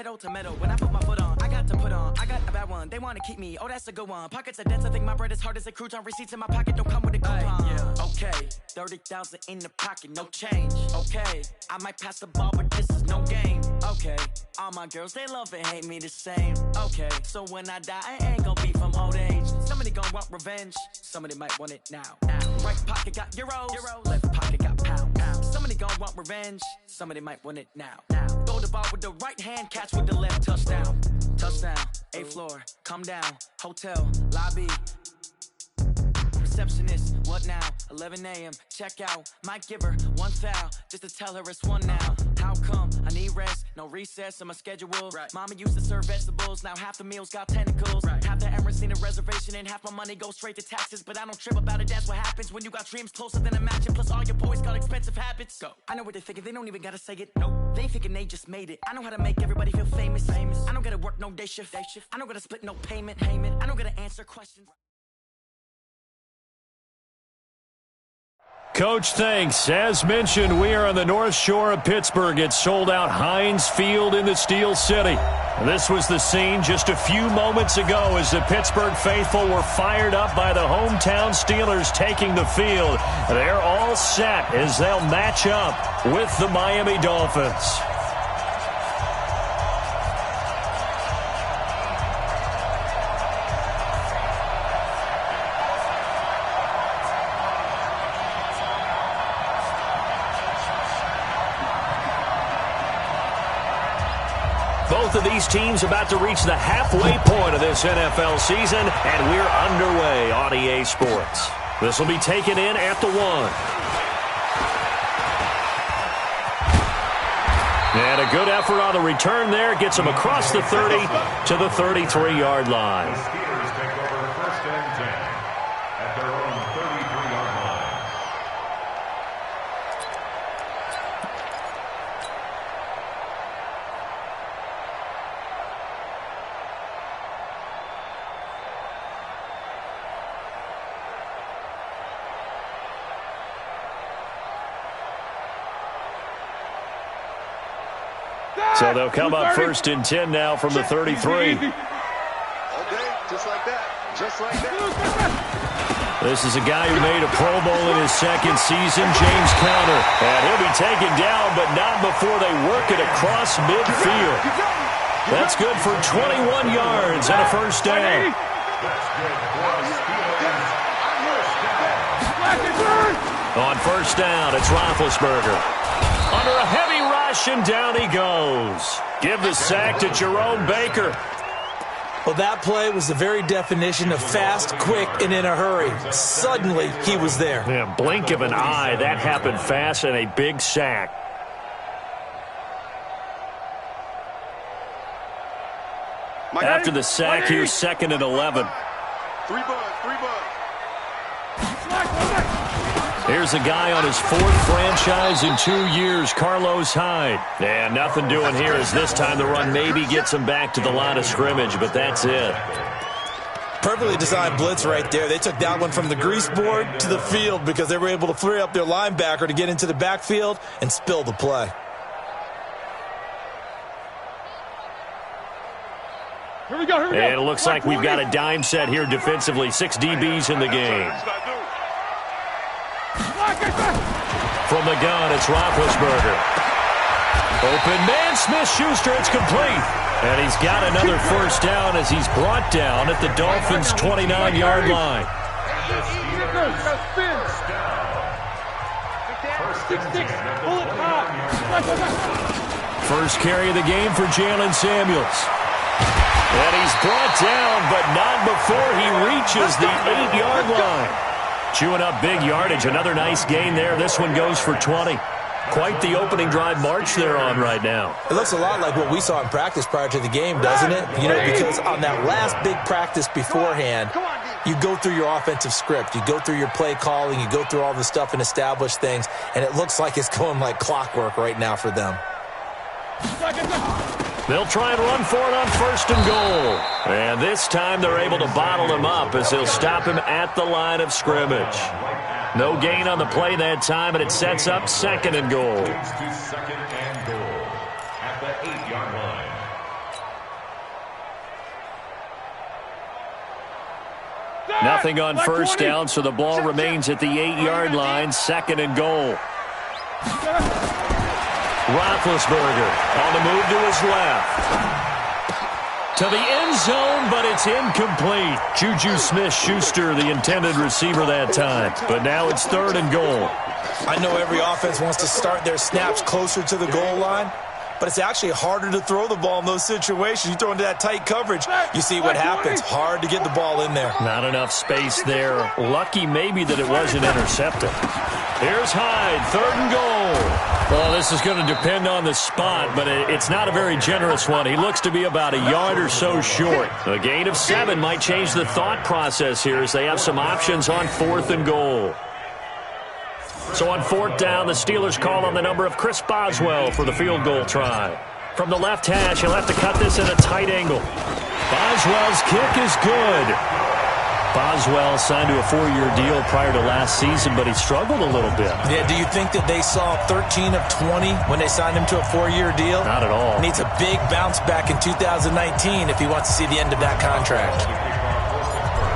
pedal to metal. When I put my foot on, I got to put on. I got a bad one. They want to keep me. Oh, that's a good one. Pockets are dense. I think my bread is hard as a crouton. Receipts in my pocket don't come with a coupon. Yeah. Okay, 30,000 in the pocket, no change. Okay, I might pass the ball, but this is no game. Okay, all my girls, they love and hate me the same. Okay, so when I die, I ain't gonna be from old age. Somebody gonna want revenge. Somebody might want it now. Right pocket got euros. Left pocket got pounds. Somebody gonna want revenge. Somebody might want it now. Throw the ball with the right hand, catch with the left. Touchdown. 8th floor, come down. Hotel, lobby. Receptionist, what now? 11 a.m. check out. Might give her one foul just to tell her it's one now. How come? I need rest, no recess in my schedule. Right. Mama used to serve vegetables, now half the meals got tentacles. Right. Half the Emirates need a reservation and half my money goes straight to taxes. But I don't trip about it, that's what happens when you got dreams closer than a matching. Plus all your boys got expensive habits. Go. I know what they're thinking, they don't even gotta say it. Nope. They thinking they just made it. I know how to make everybody feel famous. I don't gotta work no day shift. I don't gotta split no payment. I don't gotta answer questions. Coach, thanks. As mentioned, we are on the North Shore of Pittsburgh. It's sold out Heinz Field in the Steel City. This was the scene just a few moments ago as the Pittsburgh faithful were fired up by the hometown Steelers taking the field. They're all set as they'll match up with the Miami Dolphins. Both of these teams about to reach the halfway point of this NFL season, and we're underway on EA Sports. This will be taken in at the 1. And a good effort on the return there. Gets them across the 30 to the 33-yard line. So they'll come up 1st and 10 now from the 33. Okay, just like that. Just like that. This is a guy who made a Pro Bowl in his second season, James Conner. And he'll be taken down, but not before they work it across midfield. That's good for 21 yards and a first down. On first down, it's Roethlisberger. Under a heavy rush, and down he goes. Give the sack to Jerome Baker. Well, that play was the very definition of fast, quick, and in a hurry. Suddenly, he was there. Yeah, blink of an eye. That happened fast, and a big sack. After the sack, here's 2nd and 11. 3 bucks. Here's a guy on his 4th franchise in 2 years, Carlos Hyde. And nothing doing here as this time the run maybe gets him back to the line of scrimmage, but that's it. Perfectly designed blitz right there. They took that one from the grease board to the field because they were able to free up their linebacker to get into the backfield and spill the play. Here we go. And it looks like we've got a dime set here defensively. 6 DBs in the game. From the gun, it's Roethlisberger. Open man, Smith-Schuster, it's complete. And he's got another first down as he's brought down at the Dolphins' 29-yard line. First carry of the game for Jalen Samuels. And he's brought down, but not before he reaches the 8-yard line. Chewing up big yardage. Another nice gain there. This one goes for 20. Quite the opening drive march they're on right now. It looks a lot like what we saw in practice prior to the game, doesn't it? You know, because on that last big practice beforehand, you go through your offensive script. You go through your play calling. You go through all the stuff and establish things. And it looks like it's going like clockwork right now for them. They'll try and run for it on 1st and goal. And this time they're able to bottle him up as they'll stop him at the line of scrimmage. No gain on the play that time, and it sets up 2nd and goal. At the 8-yard line. Nothing on first down, so the ball remains at the 8-yard line, 2nd and goal. Roethlisberger on the move to his left. To the end zone, but it's incomplete. Juju Smith-Schuster, the intended receiver that time. But now it's 3rd and goal. I know every offense wants to start their snaps closer to the goal line, but it's actually harder to throw the ball in those situations. You throw into that tight coverage, you see what happens. Hard to get the ball in there. Not enough space there. Lucky maybe that it wasn't intercepted. Here's Hyde, 3rd and goal. Well, this is going to depend on the spot, but it's not a very generous one. He looks to be about a yard or so short. A gain of 7 might change the thought process here as they have some options on 4th and goal. So on 4th down, the Steelers call on the number of Chris Boswell for the field goal try. From the left hash, he'll have to cut this at a tight angle. Boswell's kick is good. Boswell signed to a 4-year deal prior to last season, but he struggled a little bit. Yeah, do you think that they saw 13 of 20 when they signed him to a 4-year deal? Not at all. Needs a big bounce back in 2019 if he wants to see the end of that contract.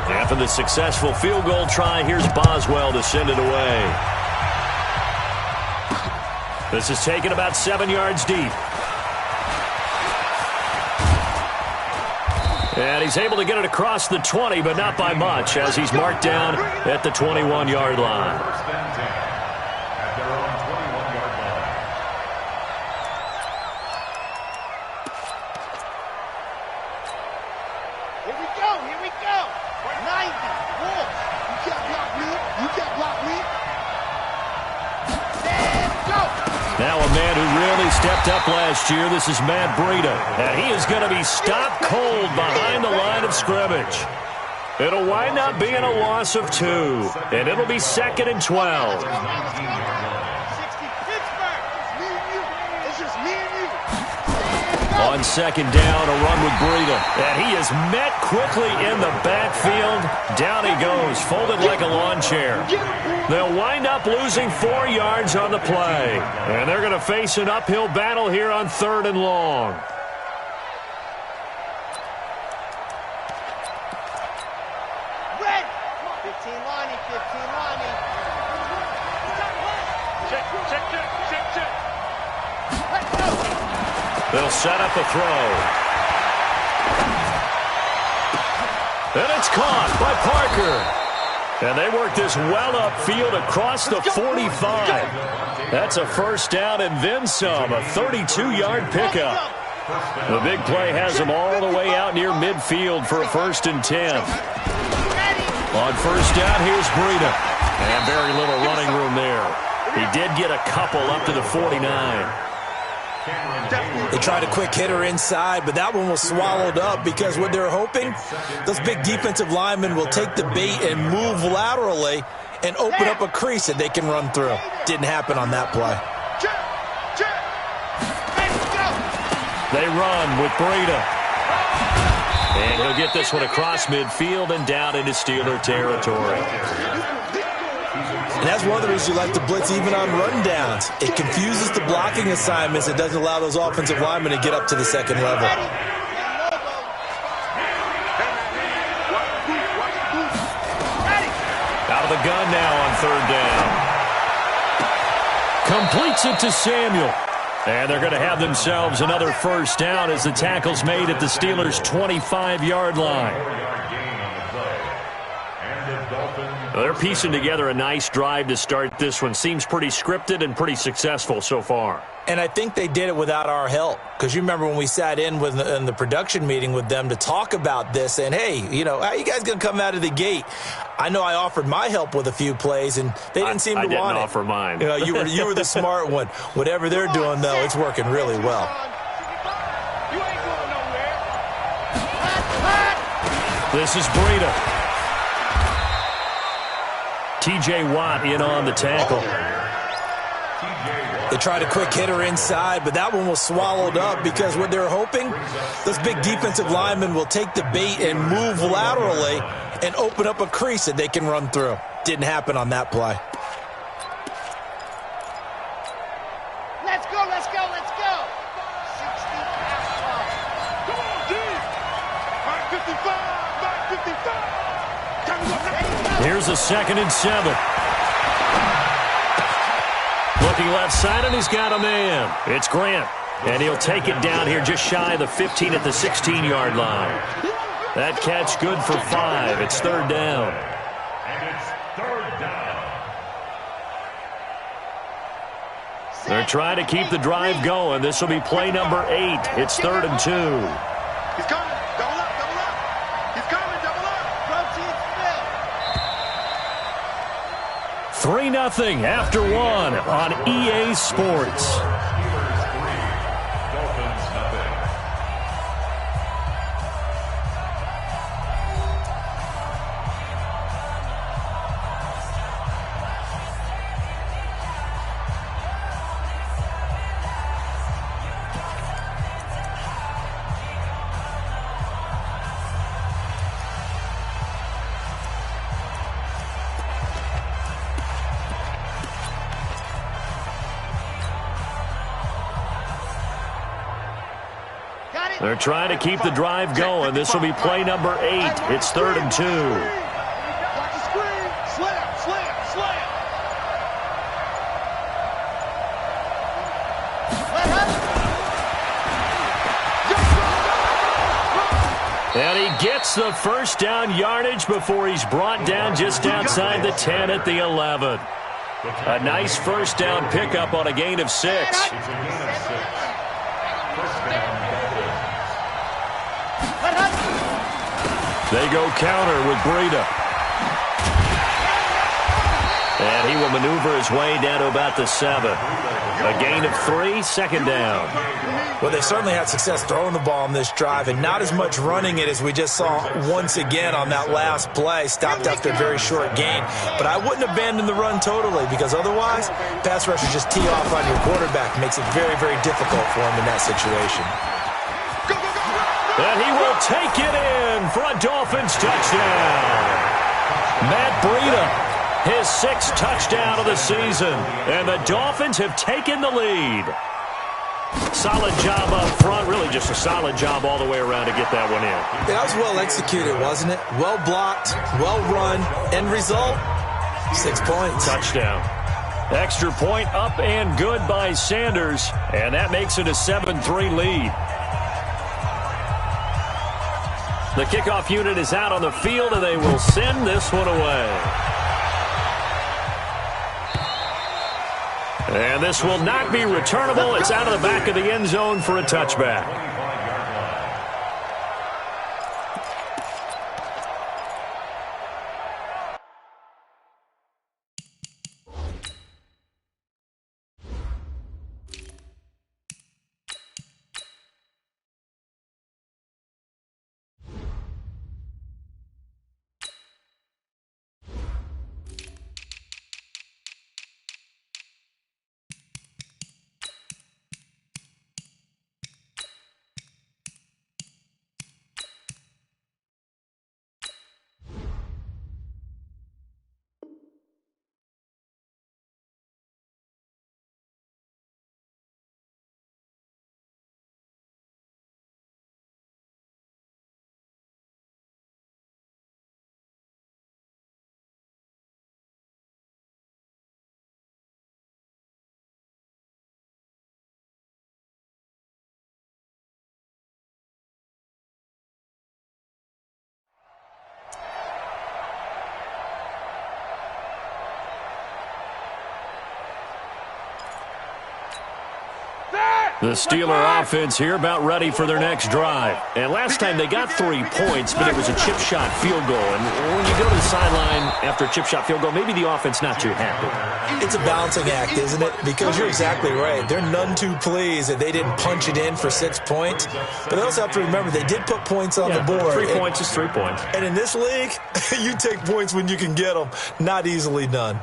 After the successful field goal try, here's Boswell to send it away. This is taken about 7 yards deep. And he's able to get it across the 20, but not by much, as he's marked down at the 21-yard line. Here we go, here we go. 90, Wolves. You can't block me. You can't block me. And go. Now a man who really stepped up last year. This is Matt Breida. And he is going to be stopped cold behind the line of scrimmage. It'll wind up being a loss of 2. And it'll be 2nd and 12. 60 Pittsburgh. It's me and you. It's just me and you. On 2nd down, a run with Breida. And he is met quickly in the backfield. Down he goes, folded like a lawn chair. They'll wind up losing 4 yards on the play. And they're going to face an uphill battle here on 3rd and long. Red. 15 lining, 15 lining. Check. Let's go. They'll set up a throw. And it's caught by Parker. And they work this well upfield across the 45. That's a first down and then some, a 32-yard pickup. The big play has them all the way out near midfield for a 1st and 10. On 1st down, here's Breida. And very little running room there. He did get a couple up to the 49. They tried a quick hitter inside, but that one was swallowed up because what they're hoping, those big defensive linemen will take the bait and move laterally and open up a crease that they can run through. Didn't happen on that play. They run with Breida. And he'll get this one across midfield and down into Steeler territory. And that's one of the reasons you like to blitz even on rundowns. It confuses the blocking assignments. It doesn't allow those offensive linemen to get up to the 2nd level. Out of the gun now on 3rd down. Completes it to Samuel. And they're going to have themselves another first down as the tackle's made at the Steelers' 25-yard line. They're piecing together a nice drive to start this one. Seems pretty scripted and pretty successful so far. And I think they did it without our help. Because you remember when we sat in the production meeting with them to talk about this, and hey, how are you guys going to come out of the gate? I know I offered my help with a few plays, and they didn't seem to want it. I didn't offer mine. You were the smart one. Whatever they're doing, though, it's working really well. You ain't going nowhere. This is Breida. T.J. Watt in on the tackle. They tried a quick hitter inside, but that one was swallowed up because what they're hoping, those big defensive linemen will take the bait and move laterally and open up a crease that they can run through. Didn't happen on that play. Let's go. 60 Come on, D. 55. Here's a 2nd and 7. Looking left side, and he's got a man. It's Grant. And he'll take it down here just shy of the 15 at the 16-yard line. That catch good for 5. It's 3rd down. And it's 3rd down. They're trying to keep the drive going. This will be play number 8. It's 3rd and 2. He's coming. Double up, double up. He's coming, double up. 3-0 after 1 on EA Sports. They're trying to keep the drive going. This will be play number 8. It's 3rd and 2. Watch the screen. Slam, slam, slam. And he gets the 1st down yardage before he's brought down just outside the 10 at the 11. A nice 1st down pickup on a gain of 6. They go counter with Breida. And he will maneuver his way down to about the 7. A gain of 3, 2nd down. Well, they certainly had success throwing the ball on this drive and not as much running it as we just saw once again on that last play. Stopped after a very short gain. But I wouldn't abandon the run totally because otherwise, pass rushers just tee off on your quarterback. Makes it very, very difficult for him in that situation. And he will take it in for a Dolphins touchdown. Matt Breida, his 6th touchdown of the season. And the Dolphins have taken the lead. Solid job up front. Really just a solid job all the way around to get that one in. That was well executed, wasn't it? Well blocked, well run. End result, 6 points. Touchdown. Extra point up and good by Sanders. And that makes it a 7-3 lead. The kickoff unit is out on the field, and they will send this one away. And this will not be returnable. It's out of the back of the end zone for a touchback. The Steeler offense here about ready for their next drive. And last time they got 3 points, but it was a chip shot field goal. And when you go to the sideline after a chip shot field goal, maybe the offense not too happy. It's a balancing act, isn't it? Because you're exactly right. They're none too pleased that they didn't punch it in for 6 points. But they also have to remember they did put points on the board. 3 points is 3 points. And in this league, you take points when you can get them. Not easily done.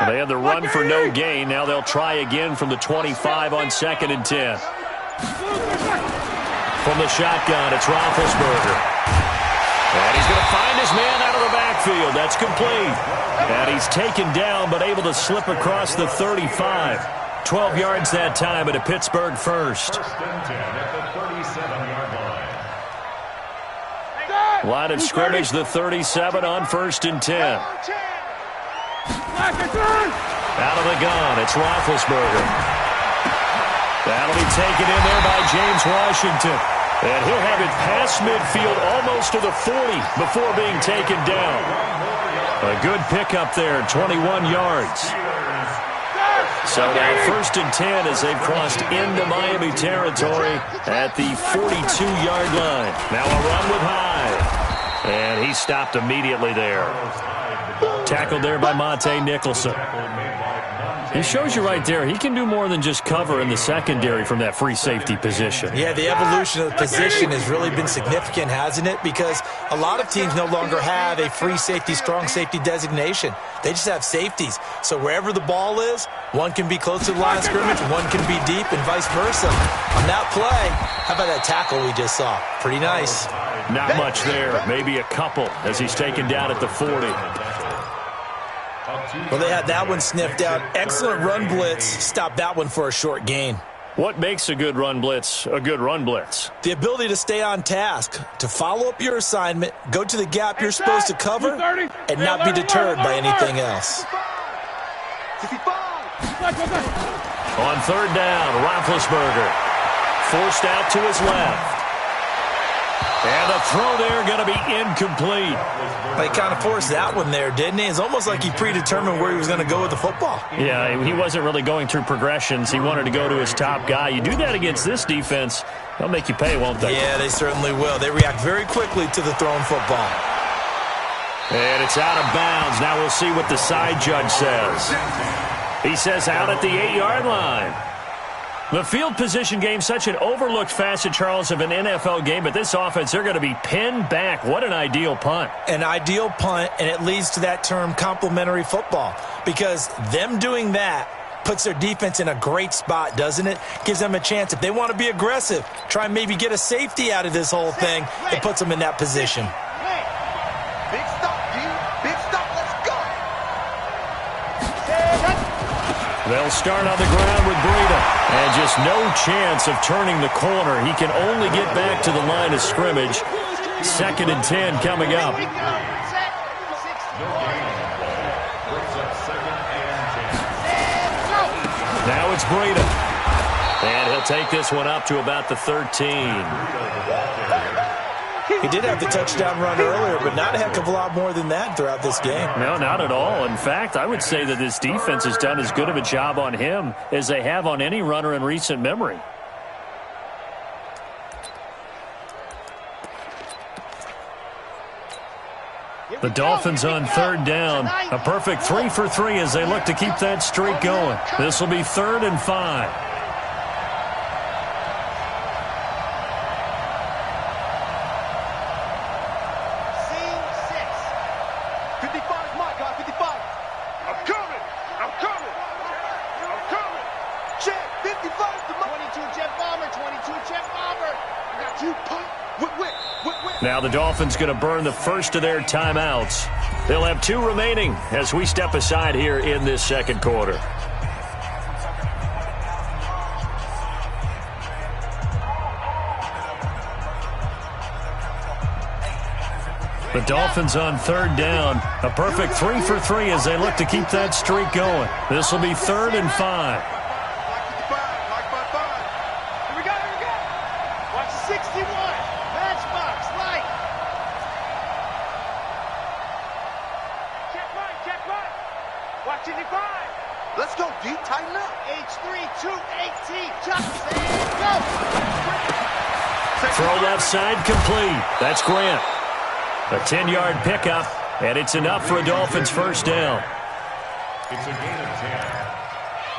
They had the run for no gain. Now they'll try again from the 25 on 2nd and 10. From the shotgun, it's Roethlisberger. And he's going to find his man out of the backfield. That's complete. And he's taken down but able to slip across the 35. 12 yards that time at a Pittsburgh first. First and 10 at the 37-yard line. Line of scrimmage, the 37 on first and 10. Out of the gun, it's Roethlisberger. That'll be taken in there by James Washington. And he'll have it past midfield almost to the 40 before being taken down. A good pickup there, 21 yards. So now first and 10 as they've crossed into Miami territory at the 42-yard line. Now a run with Hyde. And he stopped immediately there. Tackled there by Monte Nicholson. He shows you right there, he can do more than just cover in the secondary from that free safety position. Yeah, the evolution of the position has really been significant, hasn't it? Because a lot of teams no longer have a free safety, strong safety designation. They just have safeties. So wherever the ball is, one can be close to the line of scrimmage, one can be deep, and vice versa. On that play, how about that tackle we just saw? Pretty nice. Not much there, maybe a couple as he's taken down at the 40. Well, they had that one sniffed out. Excellent run blitz. Stopped that one for a short gain. What makes a good run blitz a good run blitz? The ability to stay on task, to follow up your assignment, go to the gap you're supposed to cover, and not be deterred by anything else. On third down, Roethlisberger forced out to his left. And the throw there going to be incomplete. He kind of forced that one there, didn't he? It's almost like he predetermined where he was going to go with the football. Yeah, he wasn't really going through progressions. He wanted to go to his top guy. You do that against this defense, they'll make you pay, won't they? Yeah, they certainly will. They react very quickly to the thrown football. And it's out of bounds. Now we'll see what the side judge says. He says out at the 8-yard line. The field position game, such an overlooked facet, Charles, of an NFL game, but this offense, they're going to be pinned back. What an ideal punt. An ideal punt, and it leads to that term complementary football, because them doing that puts their defense in a great spot, doesn't it? Gives them a chance. If they want to be aggressive, try and maybe get a safety out of this whole thing, it puts them in that position. Big stop, dude. Big stop. Let's go. They'll start on the ground with Breida. And just no chance of turning the corner. He can only get back to the line of scrimmage. Second and 10 coming up. Now it's Breida. And he'll take this one up to about the 13. He did have the touchdown run earlier, but not a heck of a lot more than that throughout this game. No, not at all. In fact, I would say that this defense has done as good of a job on him as they have on any runner in recent memory. The Dolphins on third down. A perfect 3 for 3 as they look to keep that streak going. This will be 3rd and 5. Now the Dolphins going to burn the first of their timeouts. They'll have 2 remaining as we step aside here in this second quarter. The Dolphins on third down. A perfect 3 for 3 as they look to keep that streak going. This will be 3rd and 5. Let's go, D. Tighten up. H3-2-8-T. Throw left side complete. That's Grant. A 10-yard pickup, and it's enough for a Dolphins first down. It's a gain of 10.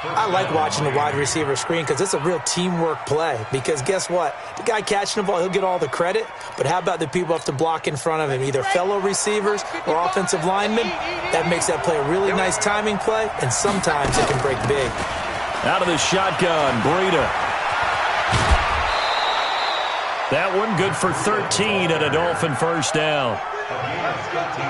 I like watching the wide receiver screen because it's a real teamwork play. Because guess what? The guy catching the ball, he'll get all the credit. But how about the people who have to block in front of him, either fellow receivers or offensive linemen? That makes that play a really nice timing play, and sometimes it can break big. Out of the shotgun, Breida. That one good for 13 and a Dolphin first down.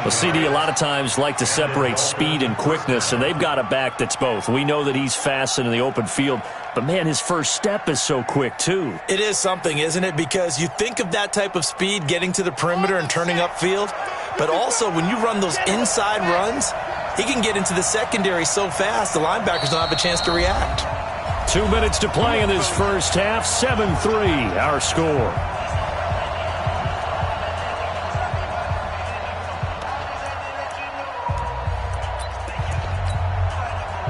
Well, CD a lot of times like to separate speed and quickness, and they've got a back that's both. We know that he's fast in the open field, but, man, his first step is so quick, too. It is something, isn't it? Because you think of that type of speed getting to the perimeter and turning upfield, but also when you run those inside runs, he can get into the secondary so fast the linebackers don't have a chance to react. 2 minutes to play in this first half. 7-3, our score.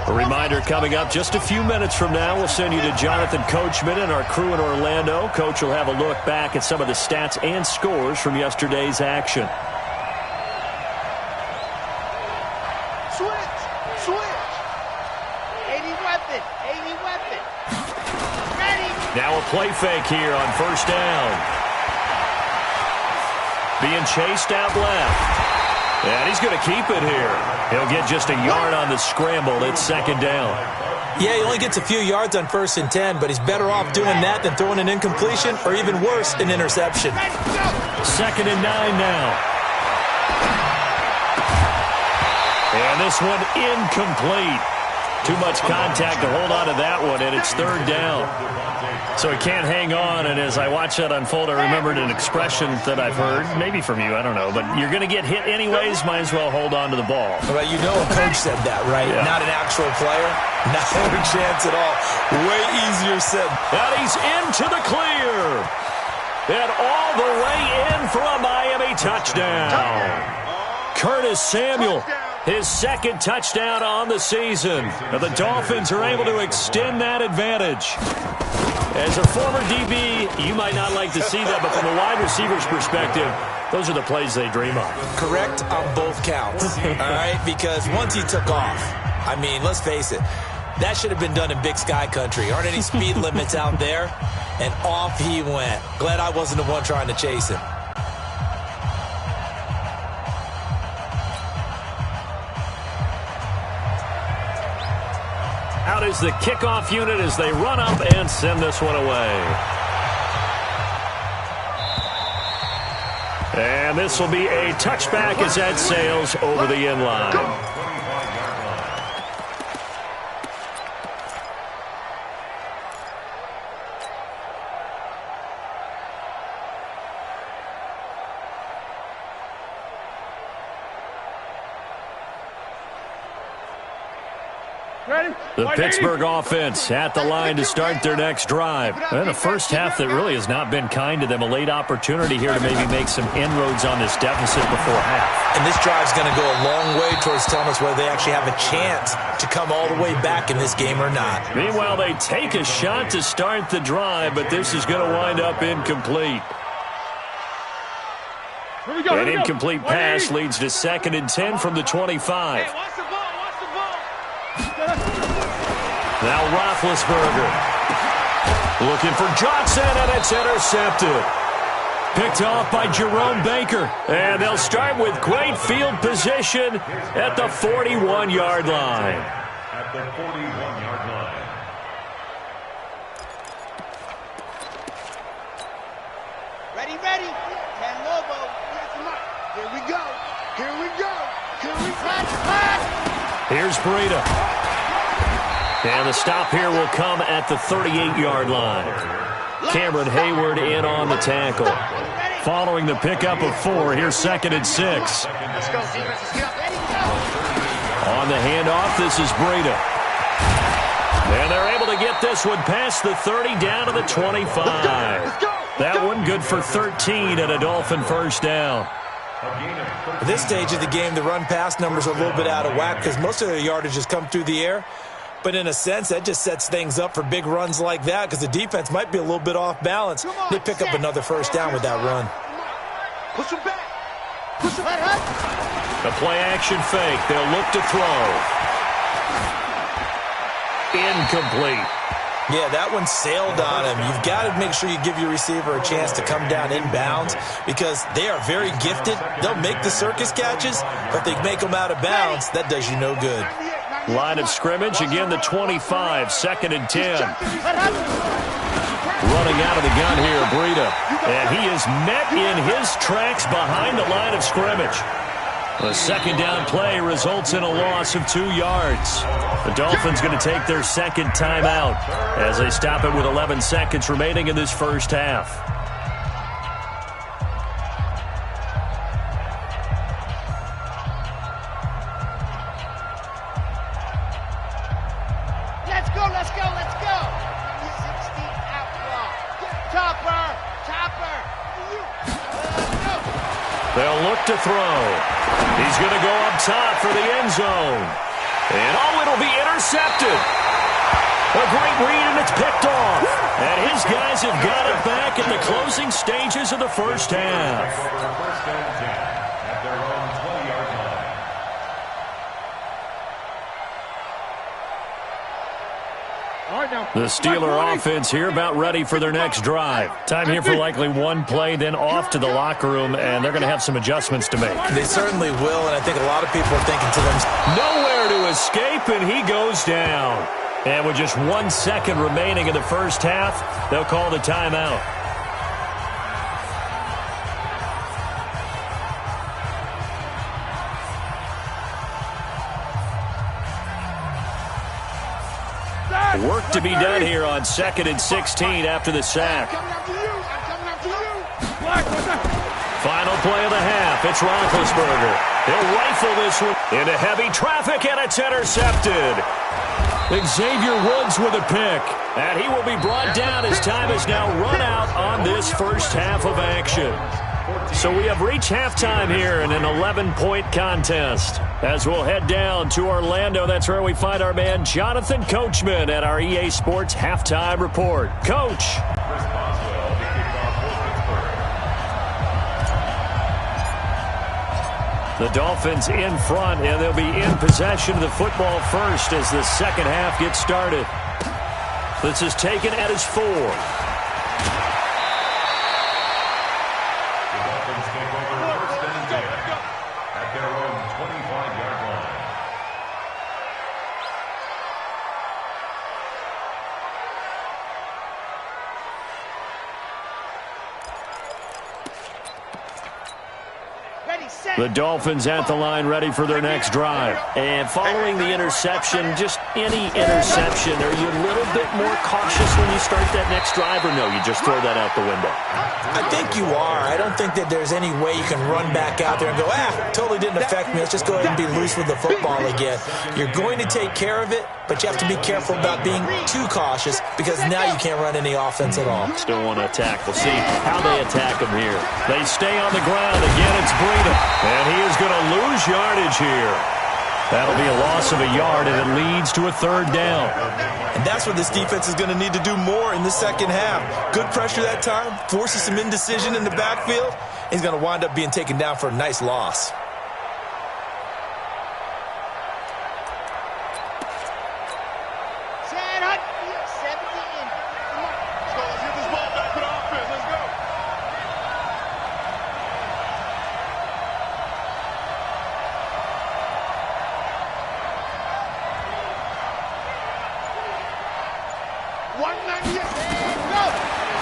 A reminder coming up just a few minutes from now, we'll send you to Jonathan Coachman and our crew in Orlando. Coach will have a look back at some of the stats and scores from yesterday's action. Now a play fake here on first down. Being chased out left. And he's going to keep it here. He'll get just a yard on the scramble. It's second down. Yeah, he only gets a few yards on 1st and 10, but he's better off doing that than throwing an incompletion or even worse, an interception. 2nd and 9 now. And this one incomplete. Too much contact to hold on to that one, and it's 3rd down. So he can't hang on, and as I watch that unfold, I remembered an expression that I've heard, maybe from you, I don't know, but you're going to get hit anyways, might as well hold on to the ball. Well, you know a coach said that, right? Yeah. Not an actual player. Not a chance at all. Way easier said. And he's into the clear. And all the way in for a Miami touchdown. Curtis Samuel. His 2nd touchdown on the season. And the Dolphins are able to extend that advantage. As a former DB, you might not like to see that, but from a wide receiver's perspective, those are the plays they dream of. Correct on both counts, all right? Because once he took off, I mean, let's face it, that should have been done in Big Sky country. Aren't any speed limits out there? And off he went. Glad I wasn't the one trying to chase him. Out is the kickoff unit as they run up and send this one away. And this will be a touchback as that sails over the end line. The Pittsburgh offense at the line to start their next drive. And a first half that really has not been kind to them. A late opportunity here to maybe make some inroads on this deficit before half. And this drive's going to go a long way towards telling us whether they actually have a chance to come all the way back in this game or not. Meanwhile, they take a shot to start the drive, but this is going to wind up incomplete. An incomplete pass leads to 2nd and 10 from the 25. Now Roethlisberger looking for Johnson, and it's intercepted. Picked off by Jerome Baker. And they'll start with great field position at the 41-yard line. At the 41-yard line. Ready. Can Lobo. Here we go. Here we go. Here's Breida. And the stop here will come at the 38-yard line. Cameron Hayward in on the tackle. Following the pickup of 4, here's 2nd and 6. Let's go, defense. Let's get up. Ready, go. On the handoff, this is Breida. And they're able to get this one past the 30 down to the 25. That one good for 13 and a Dolphin first down. At this stage of the game, the run-pass numbers are a little bit out of whack because most of their yardage has come through the air. But in a sense, that just sets things up for big runs like that because the defense might be a little bit off balance. They pick up another first down with that run. Push him back. Push him back. The play-action fake. They'll look to throw. Incomplete. Yeah, that one sailed on him. You've got to make sure you give your receiver a chance to come down inbounds because they are very gifted. They'll make the circus catches, but if they make them out of bounds, that does you no good. Line of scrimmage, again the 25, 2nd and 10. running out of the gun here, Breida. And he is met in his tracks behind the line of scrimmage. The second down play results in a loss of 2 yards. The Dolphins going to take their second timeout as they stop it with 11 seconds remaining in this first half. Let's go, let's go, let's go. 16 out block. Topper, topper. Go. They'll look to throw. He's going to go up top for the end zone. And it'll be intercepted. A great read, and it's picked off. And his guys have got it back at the closing stages of the first half. First and 10 at their own 20-yard line. The Steeler offense here about ready for their next drive. Time here for likely one play, then off to the locker room, and they're going to have some adjustments to make. They certainly will, and I think a lot of people are thinking to themselves, nowhere to escape, and he goes down. And with just 1 second remaining in the first half, they'll call the timeout. Work to be done here on 2nd and 16 after the sack. Final play of the half. It's Roethlisberger. He'll rifle this one into heavy traffic, and it's intercepted. Xavier Woods with a pick. And he will be brought down as time has now run out on this first half of action. So we have reached halftime here in an 11-point contest. As we'll head down to Orlando, that's where we find our man Jonathan Coachman at our EA Sports Halftime Report. Coach. The Dolphins in front, and they'll be in possession of the football first as the second half gets started. This is taken at his 4. The Dolphins at the line ready for their next drive. And following the interception, just any interception, are you a little bit more cautious when you start that next drive, or no, you just throw that out the window? I think you are. I don't think that there's any way you can run back out there and go, totally didn't affect me. Let's just go ahead and be loose with the football again. You're going to take care of it, but you have to be careful about being too cautious because now you can't run any offense at all. Still want to attack. We'll see how they attack him here. They stay on the ground. Again, it's Breida. And he is going to lose yardage here. That'll be a loss of a yard, and it leads to a 3rd down. And that's what this defense is going to need to do more in the second half. Good pressure that time, forces some indecision in the backfield. He's going to wind up being taken down for a nice loss.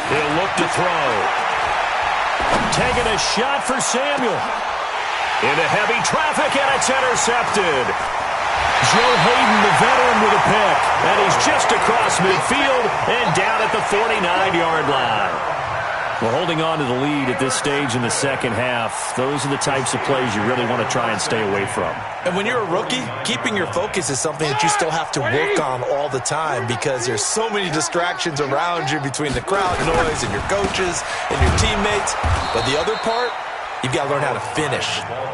He'll look to throw. Taking a shot for Samuel. Into heavy traffic, and it's intercepted. Joe Hayden, the veteran, with a pick. And he's just across midfield and down at the 49-yard line. We're holding on to the lead at this stage in the second half. Those are the types of plays you really want to try and stay away from. And when you're a rookie, keeping your focus is something that you still have to work on all the time because there's so many distractions around you between the crowd noise and your coaches and your teammates. But the other part, you've got to learn how to finish.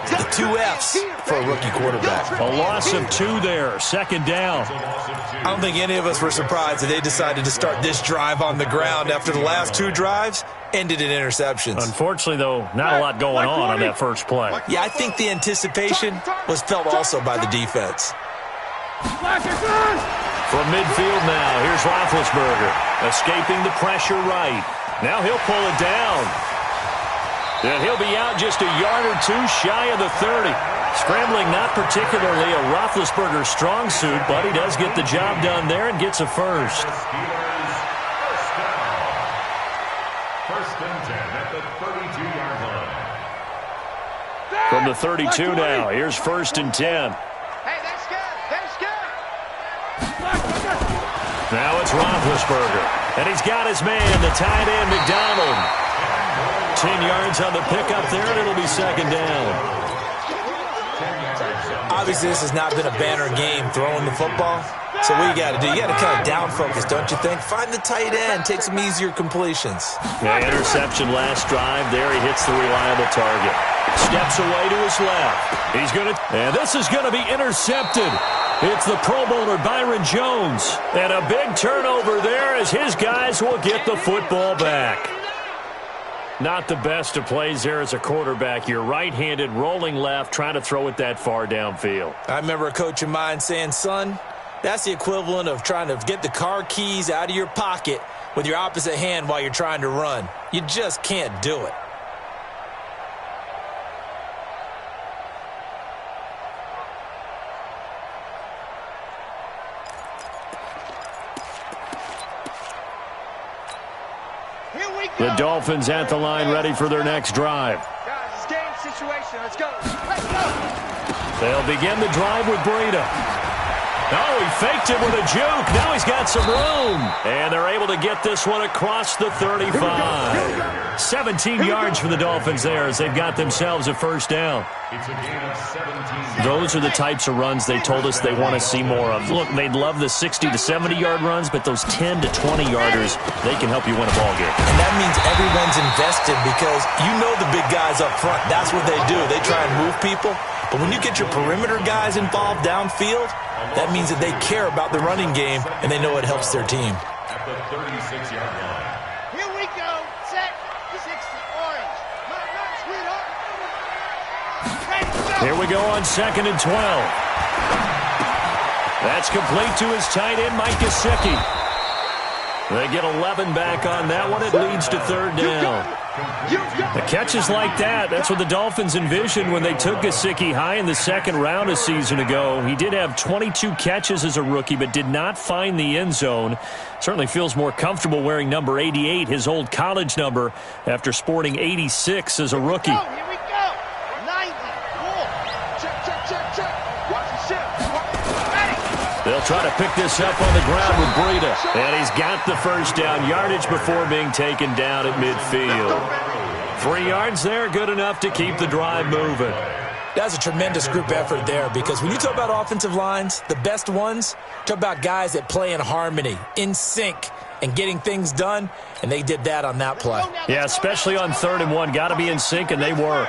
The 2 F's for a rookie quarterback. A loss of 2 there, 2nd down. I don't think any of us were surprised that they decided to start this drive on the ground after the last 2 drives ended in interceptions. Unfortunately, though, not a lot going on that first play. Yeah, I think the anticipation was felt also by the defense. From midfield now, here's Roethlisberger, escaping the pressure right. Now he'll pull it down. And he'll be out just a yard or 2 shy of the 30. Scrambling not particularly a Roethlisberger strong suit, but he does get the job done there and gets a first. First and 10 at the 32-yard line. From the 32 now, here's first and 10. Hey, that's good. That's good. Now it's Roethlisberger. And he's got his man, the tight end, McDonald. 10 yards on the pickup there, and it'll be second down. Obviously, this has not been a banner game throwing the football. So what you got to do, you got to kind of down focus, don't you think? Find the tight end, take some easier completions. Yeah, interception last drive. There he hits the reliable target. Steps away to his left. He's going to, and this is going to be intercepted. It's the Pro Bowler Byron Jones. And a big turnover there as his guys will get the football back. Not the best of plays there as a quarterback. You're right-handed, rolling left, trying to throw it that far downfield. I remember a coach of mine saying, son, that's the equivalent of trying to get the car keys out of your pocket with your opposite hand while you're trying to run. You just can't do it. The Dolphins at the line ready for their next drive. Guys, it's game situation. Let's go. Let's go. They'll begin the drive with Breida. Oh, he faked it with a juke. Now he's got some room. And they're able to get this one across the 35. 17 yards for the Dolphins there as they've got themselves a first down. It's a gain of 17. Those are the types of runs they told us they want to see more of. Look, they'd love the 60 to 70-yard runs, but those 10 to 20-yarders, they can help you win a ball game. And that means everyone's invested because you know the big guys up front. That's what they do. They try and move people. But when you get your perimeter guys involved downfield, that means that they care about the running game, and they know it helps their team. At the 36-yard line. Here we go. Set. 60 orange. Not sweetheart. Ready to go. Here we go on 2nd and 12. That's complete to his tight end, Mike Gesicki. They get 11 back on that one. It leads to third down. The catches like that, that's what the Dolphins envisioned when they took Gesicki high in the second round a season ago. He did have 22 catches as a rookie, but did not find the end zone. Certainly feels more comfortable wearing number 88, his old college number, after sporting 86 as a rookie. Here we go. 90. Cool. Check. Watch the ship. Ready. They'll try to pick this up on the ground with Breida. And he's got the first down yardage before being taken down at midfield. 3 yards there, good enough to keep the drive moving. That's a tremendous group effort there because when you talk about offensive lines, the best ones, talk about guys that play in harmony, in sync, and getting things done, and they did that on that play. Yeah, especially on 3rd and 1. Got to be in sync, and they were.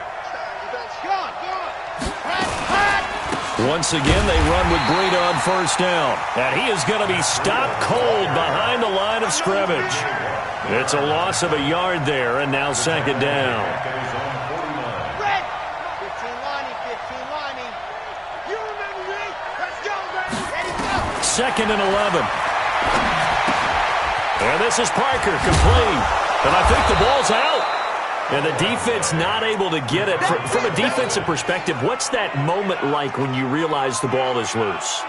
Once again, they run with Breida on first down. And he is going to be stopped cold behind the line of scrimmage. It's a loss of a yard there, and now second down. Red. 15 lining. You remember me? Let's go, baby. Ready, go. 2nd and 11. And this is Parker, complete. And I think the ball's out. And the defense not able to get it. From a defensive perspective, what's that moment like when you realize the ball is loose?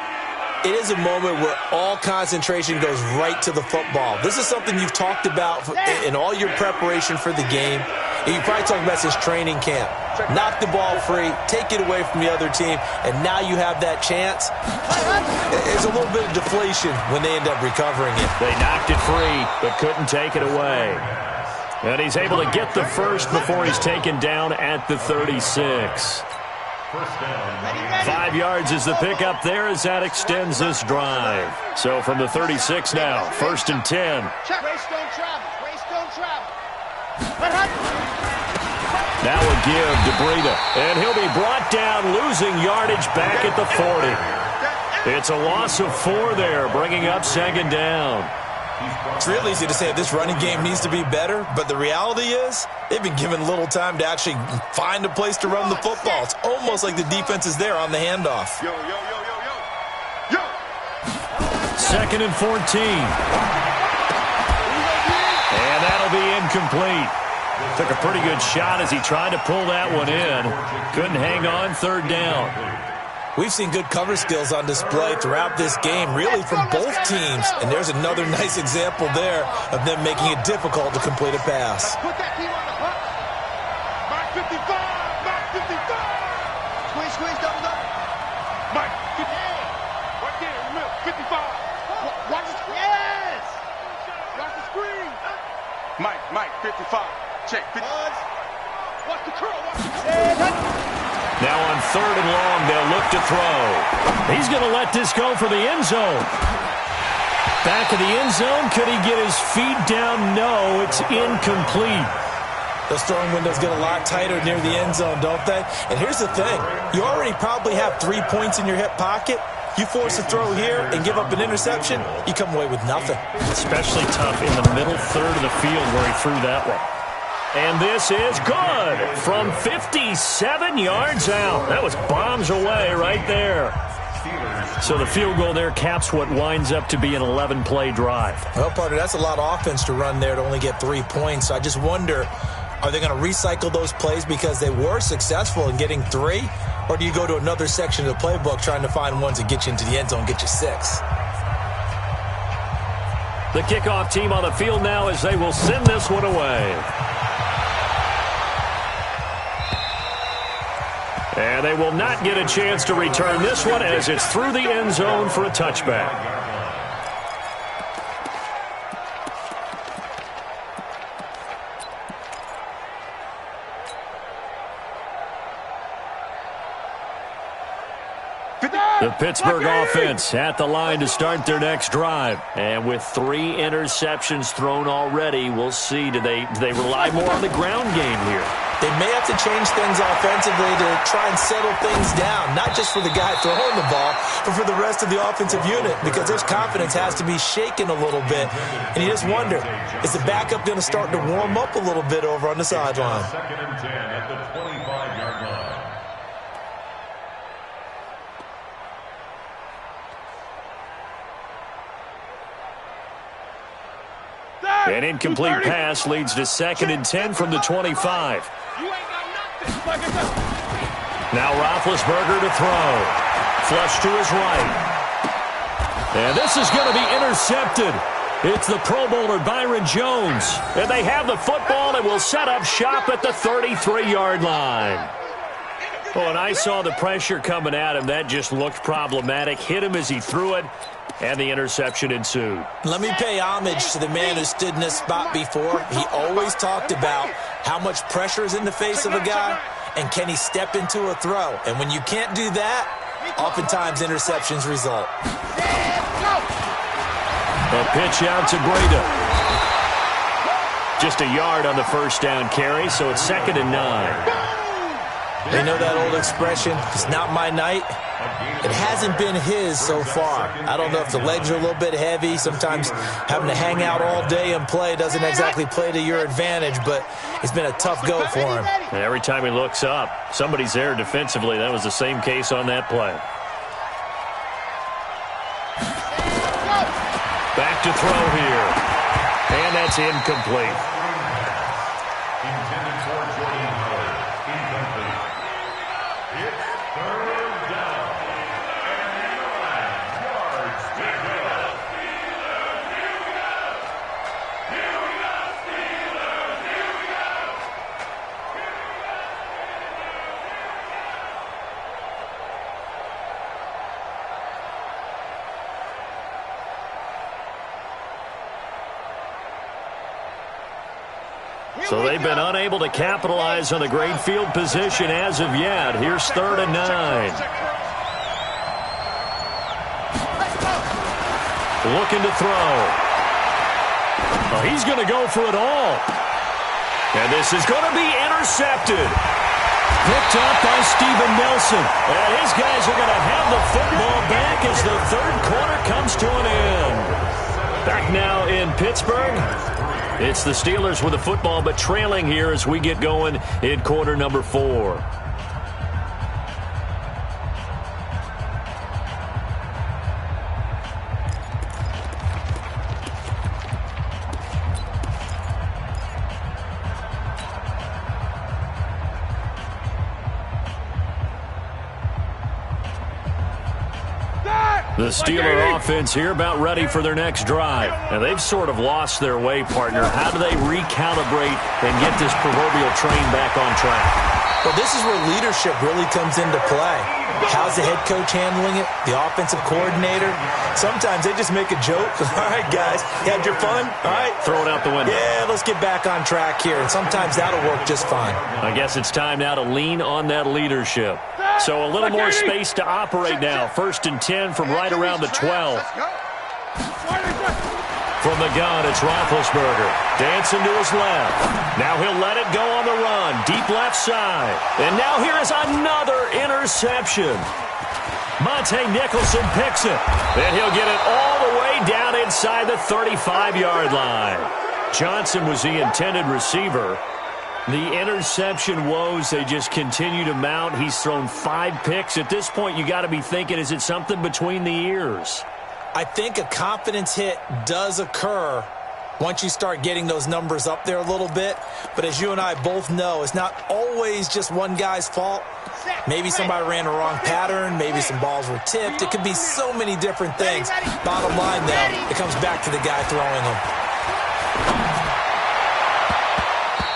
It is a moment where all concentration goes right to the football. This is something you've talked about in all your preparation for the game. And you probably talked about since training camp. Knock the ball free, take it away from the other team, and now you have that chance. There's a little bit of deflation when they end up recovering it. They knocked it free, but couldn't take it away. And he's able to get the first before he's taken down at the 36. 5 yards is the pickup there as that extends this drive. So from the 36 now, 1st and 10. Race don't travel. Now a give to Breida. And he'll be brought down, losing yardage back at the 40. It's a loss of 4 there, bringing up second down. It's real easy to say this running game needs to be better, but the reality is they've been given little time to actually find a place to run the football. It's almost like the defense is there on the handoff. Yo. 2nd and 14. And that'll be incomplete. Took a pretty good shot as he tried to pull that one in. Couldn't hang on, third down. We've seen good cover skills on display throughout this game, really from both teams. And there's another nice example there of them making it difficult to complete a pass. Put that team on the hook. Mark 55. Mark 55. Squeeze, double up. Mike, 50. Right there, remember, 55. Watch the screen. Yes. Watch the screen. Mike, 55. Check, 50. Watch the curl. Watch the Now on 3rd and long, they'll look to throw. He's going to let this go for the end zone. Back of the end zone. Could he get his feet down? No, it's incomplete. Those throwing windows get a lot tighter near the end zone, don't they? And here's the thing. You already probably have 3 points in your hip pocket. You force a throw here and give up an interception, you come away with nothing. Especially tough in the middle third of the field where he threw that one. And this is good from 57 yards out. That was bombs away right there. So the field goal there caps what winds up to be an 11-play drive. Well, partner, that's a lot of offense to run there to only get 3 points. So I just wonder, are they going to recycle those plays because they were successful in getting 3? Or do you go to another section of the playbook trying to find ones that get you into the end zone and get you 6? The kickoff team on the field now as they will send this one away. And they will not get a chance to return this one as it's through the end zone for a touchback. The Pittsburgh offense at the line to start their next drive. And with 3 interceptions thrown already, we'll see. Do they rely more on the ground game here? They may have to change things offensively to try and settle things down, not just for the guy throwing the ball, but for the rest of the offensive unit, because their confidence has to be shaken a little bit. And you just wonder, is the backup going to start to warm up a little bit over on the sideline? 2nd and 10 at the 25-yard line. An incomplete pass leads to 2nd and 10 from the 25. Now Roethlisberger to throw. Flush to his right. And this is going to be intercepted. It's the Pro Bowler Byron Jones. And they have the football and will set up shop at the 33-yard line. Well, and I saw the pressure coming at him. That just looked problematic. Hit him as he threw it, and the interception ensued. Let me pay homage to the man who stood in this spot before. He always talked about how much pressure is in the face of a guy, and can he step into a throw. And when you can't do that, oftentimes interceptions result. A pitch out to Breda. Just a yard on the first down carry, so it's 2nd and 9. They know that old expression, it's not my night. It hasn't been his so far. I don't know if the legs are a little bit heavy. Sometimes having to hang out all day and play doesn't exactly play to your advantage, but it's been a tough go for him. And every time he looks up, somebody's there defensively. That was the same case on that play. Back to throw here. And that's incomplete. Intended for Jordan Howard. Incomplete. It's 3rd down. And 9 yards to go. So they've been unable to capitalize on the great field position as of yet. Here's 3rd and 9. Looking to throw. Oh, he's going to go for it all. And this is going to be intercepted. Picked up by Steven Nelson. And his guys are going to have the football back as the 3rd quarter comes to an end. Back now in Pittsburgh. It's the Steelers with the football, but trailing here as we get going in quarter number 4. The Steeler offense here about ready for their next drive. And they've sort of lost their way, partner. How do they recalibrate and get this proverbial train back on track? Well, this is where leadership really comes into play. How's the head coach handling it? The offensive coordinator? Sometimes they just make a joke. All right, guys, you had your fun? All right. Throw it out the window. Yeah, let's get back on track here. And sometimes that'll work just fine. I guess it's time now to lean on that leadership. So a little more space to operate now. 1st and 10 from right around the 12. From the gun, it's Roethlisberger. Dancing to his left. Now he'll let it go on the run. Deep left side. And now here is another interception. Monte Nicholson picks it. And he'll get it all the way down inside the 35-yard line. Johnson was the intended receiver. The interception woes, they just continue to mount. He's thrown 5 picks. At this point, you got to be thinking, is it something between the ears? I think a confidence hit does occur once you start getting those numbers up there a little bit. But as you and I both know, it's not always just one guy's fault. Maybe somebody ran a wrong pattern. Maybe some balls were tipped. It could be so many different things. Bottom line, though, it comes back to the guy throwing them.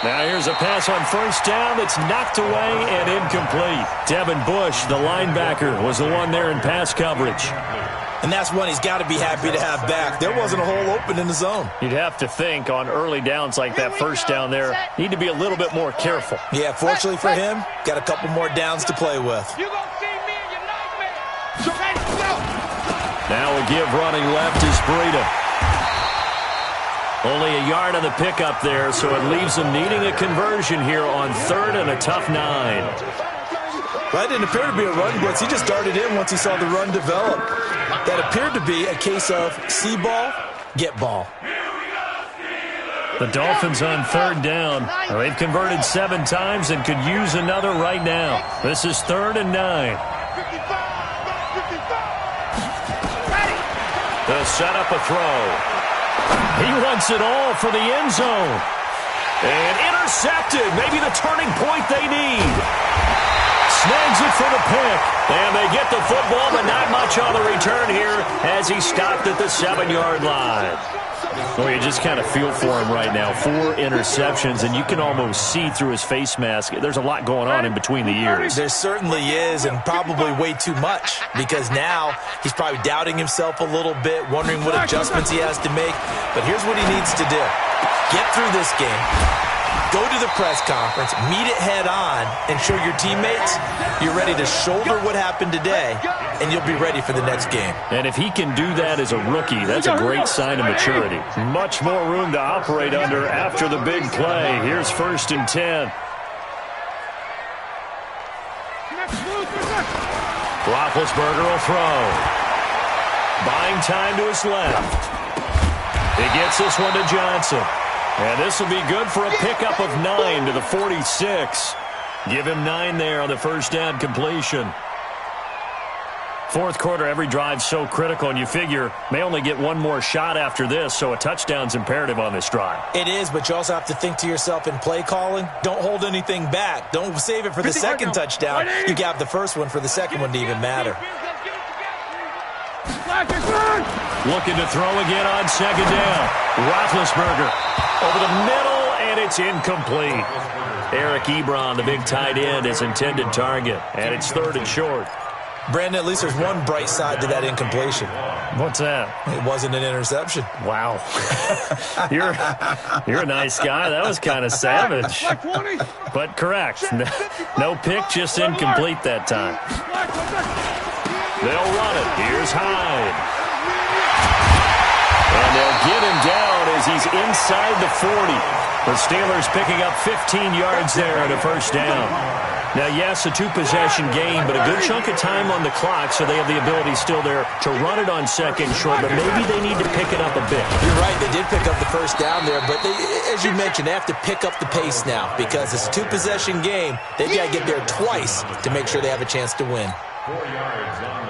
Now here's a pass on 1st down that's knocked away and incomplete. Devin Bush, the linebacker, was the one there in pass coverage. And that's one he's got to be happy to have back. There wasn't a hole open in the zone. You'd have to think on early downs like that 1st down there, need to be a little bit more careful. Yeah, fortunately for him, got a couple more downs to play with. Now we'll give running left is Breida. Only a yard on the pickup there, so it leaves them needing a conversion here on 3rd and a tough 9. Well, that didn't appear to be a run blitz. He just darted in once he saw the run develop. That appeared to be a case of see ball, get ball. The Dolphins on 3rd down. They've converted 7 times and could use another right now. This is 3rd and 9. They'll set up a throw. He wants it all for the end zone. And intercepted. Maybe the turning point they need. Snags it for the pick. And they get the football, but not much on the return here as he stopped at the 7-yard line. Well, you just kind of feel for him right now. 4 interceptions, and you can almost see through his face mask. There's a lot going on in between the ears. There certainly is, and probably way too much, because now he's probably doubting himself a little bit, wondering what adjustments he has to make. But here's what he needs to do. Get through this game. Go to the press conference, meet it head on, and show your teammates you're ready to shoulder what happened today, and you'll be ready for the next game. And if he can do that as a rookie, that's a great sign of maturity. Much more room to operate under after the big play. Here's 1st and 10. Roethlisberger will throw. Buying time to his left. He gets this one to Johnson. And this will be good for a pickup of 9 to the 46. Give him 9 there on the 1st down completion. 4th quarter, every drive so critical, and you figure may only get one more shot after this, so a touchdown's imperative on this drive. It is, but you also have to think to yourself in play calling, don't hold anything back. Don't save it for the 2nd touchdown. You got the 1st one for the 2nd one to even matter. Looking to throw again on 2nd down. Roethlisberger over the middle, and it's incomplete. Eric Ebron, the big tight end, is intended target, and it's 3rd and short. Brandon, at least there's one bright side to that incompletion. What's that? It wasn't an interception. Wow. You're a nice guy. That was kind of savage. But correct. No pick, just incomplete that time. They'll run it. Here's Hyde. And they'll get him down as he's inside the 40. The Steelers picking up 15 yards there at a 1st down. Now, yes, a 2-possession game, but a good chunk of time on the clock, so they have the ability still there to run it on 2nd short, but maybe they need to pick it up a bit. You're right. They did pick up the 1st down there, but they, as you mentioned, they have to pick up the pace now because it's a 2-possession game. They've got to get there twice to make sure they have a chance to win.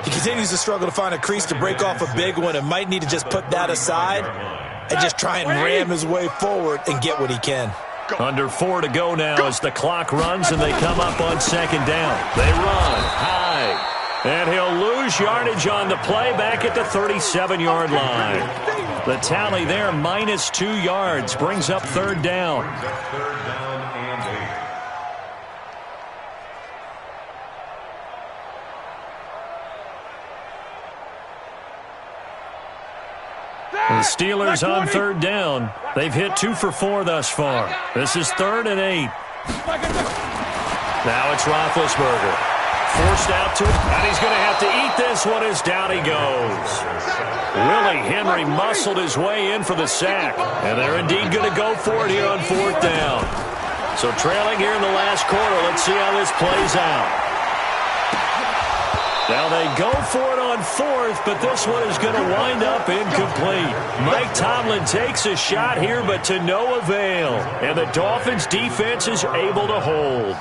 He continues to struggle to find a crease to break off a big one and might need to just put that aside and just try and ram his way forward and get what he can. Under 4 to go now as the clock runs and they come up on 2nd down. They run high. And he'll lose yardage on the play back at the 37-yard line. The tally there, minus 2 yards, brings up third down. Third down and 8. The Steelers on third down. They've hit 2 for 4 thus far. This is 3rd and 8. Now it's Roethlisberger. Forced out to him, and he's going to have to eat this one as down he goes. Willie Henry muscled his way in for the sack, and they're indeed going to go for it here on 4th down. So trailing here in the last quarter, let's see how this plays out. Now they go for it on 4th, but this one is going to wind up incomplete. Mike Tomlin takes a shot here, but to no avail, and the Dolphins' defense is able to hold.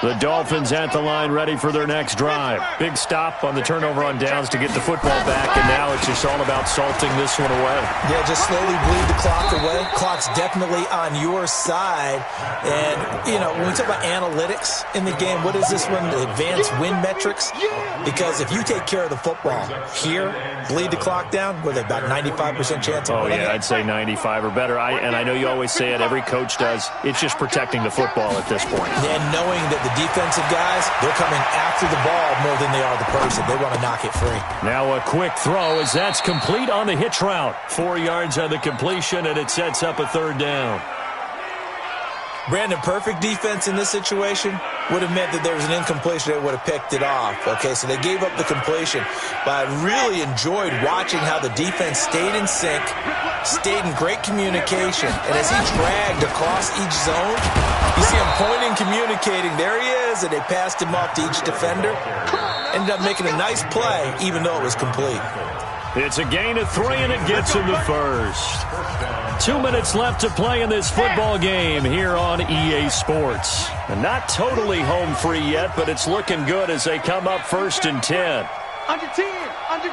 The Dolphins at the line ready for their next drive. Big stop on the turnover on downs to get the football back, and now it's just all about salting this one away. Yeah, just slowly bleed the clock away. Clock's definitely on your side. And, you know, when we talk about analytics in the game, what is this one? The advanced win metrics? Because if you take care of the football here, bleed the clock down, with about 95% chance of winning. Oh, yeah, I'd say 95 or better. And I know you always say it, every coach does. It's just protecting the football at this point. And knowing that the defensive guys, they're coming after the ball more than they are the person. They want to knock it free. Now a quick throw as that's complete on the hitch route. 4 yards on the completion, and it sets up a third down. Brandon, perfect defense in this situation would have meant that there was an incompletion. They would have picked it off. Okay, so they gave up the completion. But I really enjoyed watching how the defense stayed in sync, stayed in great communication. And as he dragged across each zone, you see him pointing, communicating. There he is, and they passed him off to each defender. Ended up making a nice play, even though it was complete. It's a gain of 3, and it gets him the first. 2 minutes left to play in this football game here on EA Sports. And not totally home free yet, but it's looking good as they come up 1st and 10. Under 10, 10.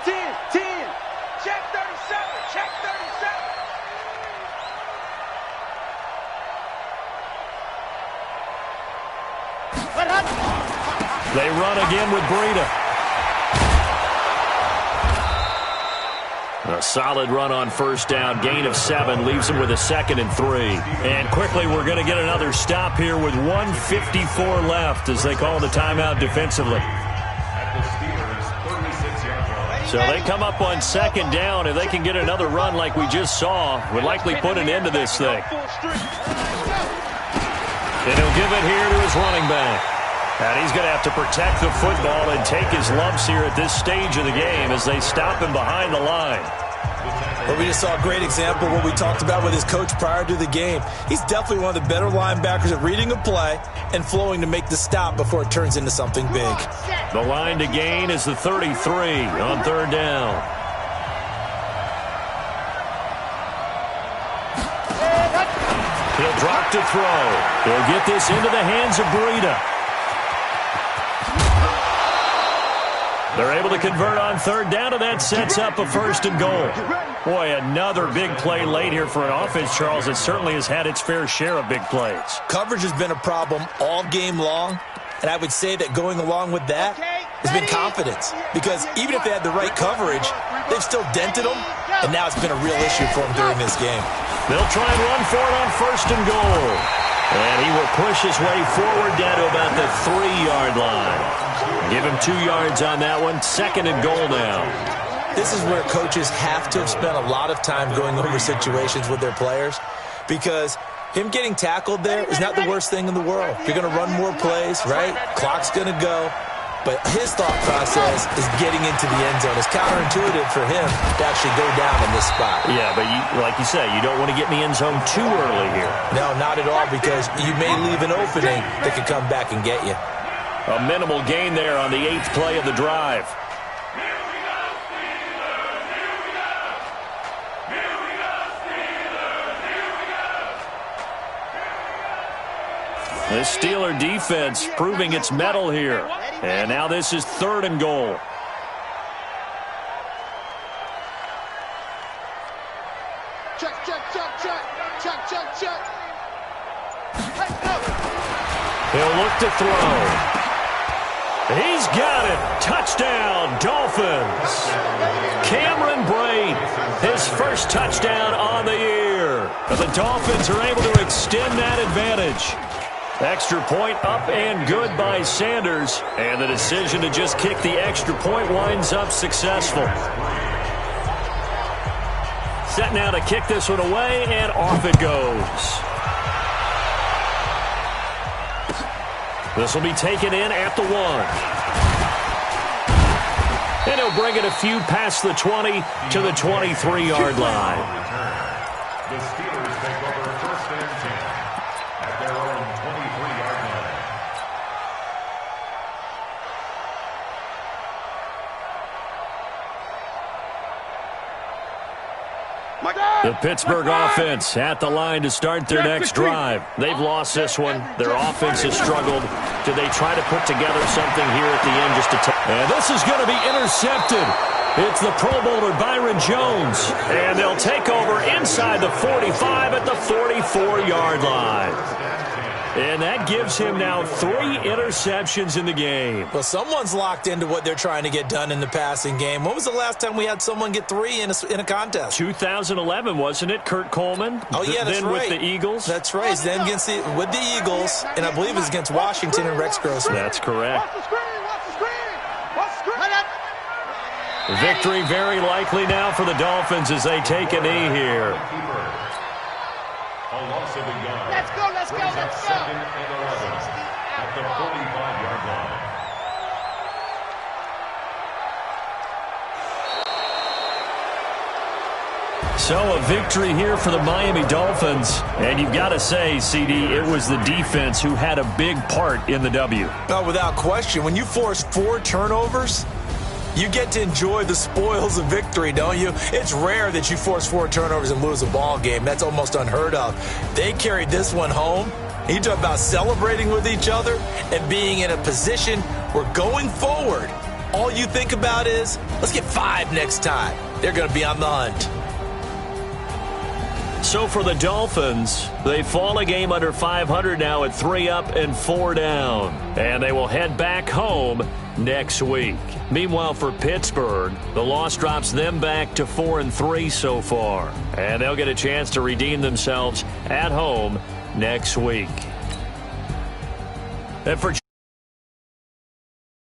Check 37, check 37. They run again with Breida. A solid run on 1st down. Gain of 7 leaves him with a 2nd and 3. And quickly we're going to get another stop here with 1:54 left as they call the timeout defensively. So they come up on 2nd down. If they can get another run like we just saw, would likely put an end to this thing. And he'll give it here to his running back. And he's going to have to protect the football and take his lumps here at this stage of the game as they stop him behind the line. Well, we just saw a great example of what we talked about with his coach prior to the game. He's definitely one of the better linebackers at reading a play and flowing to make the stop before it turns into something big. The line to gain is the 33 on 3rd down. He'll drop to throw. He'll get this into the hands of Breida. They're able to convert on 3rd down, and that sets up a 1st and goal. Boy, another big play late here for an offense, Charles, that certainly has had its fair share of big plays. Coverage has been a problem all game long, and I would say that going along with that has been confidence. Because even if they had the right coverage, they've still dented them, and now it's been a real issue for them during this game. They'll try and run for it on 1st and goal. And he will push his way forward down to about the 3-yard line. Give him 2 yards on that one. 2nd and goal now. This is where coaches have to have spent a lot of time going over situations with their players, because him getting tackled there is not the worst thing in the world. You're going to run more plays, right? Clock's going to go. But his thought process is getting into the end zone. It's counterintuitive for him to actually go down in this spot. Yeah, but like you say, you don't want to get in the end zone too early here. No, not at all, because you may leave an opening that could come back and get you. A minimal gain there on the 8th play of the drive. The Steeler defense proving its mettle here. And now this is 3rd and goal. He'll look to throw. He's got it. Touchdown, Dolphins. Cameron Brate, his first touchdown on the year. The Dolphins are able to extend that advantage. Extra point up and good by Sanders. And the decision to just kick the extra point winds up successful. Set now to kick this one away, and off it goes. This will be taken in at the 1. And he'll bring it a few past the 20 to the 23-yard line. The Steelers take over first and 10 at their own 23-yard line. The Pittsburgh offense at the line to start their next drive. They've lost this one. Their offense has struggled. Do they try to put together something here at the end just to and this is going to be intercepted. It's the Pro Bowler Byron Jones. And they'll take over inside the 45 at the 44-yard line. And that gives him now 3 interceptions in the game. Well, someone's locked into what they're trying to get done in the passing game. When was the last time we had someone get 3 in a contest? 2011, wasn't it? Kurt Coleman? Oh, yeah, that's then right. With the Eagles? That's right. Then with the Eagles, and I believe it was against Washington and Rex Grossman. That's correct. Watch the screen, watch the screen, watch the screen. Victory very likely now for the Dolphins as they take a knee here. A loss of a yard. Let's go, let's go, Brings up let's go. 2nd and 11 at the 45-yard line. So a victory here for the Miami Dolphins. And you've got to say, CD, it was the defense who had a big part in the W. No, without question. When you force 4 turnovers, you get to enjoy the spoils of victory, don't you? It's rare that you force 4 turnovers and lose a ball game. That's almost unheard of. They carried this one home. You talk about celebrating with each other and being in a position where going forward, all you think about is, let's get 5 next time. They're going to be on the hunt. So for the Dolphins, they fall a game under 500 now at 3 up and 4 down. And they will head back home next week. Meanwhile, for Pittsburgh, the loss drops them back to 4-3 so far. And they'll get a chance to redeem themselves at home next week. And for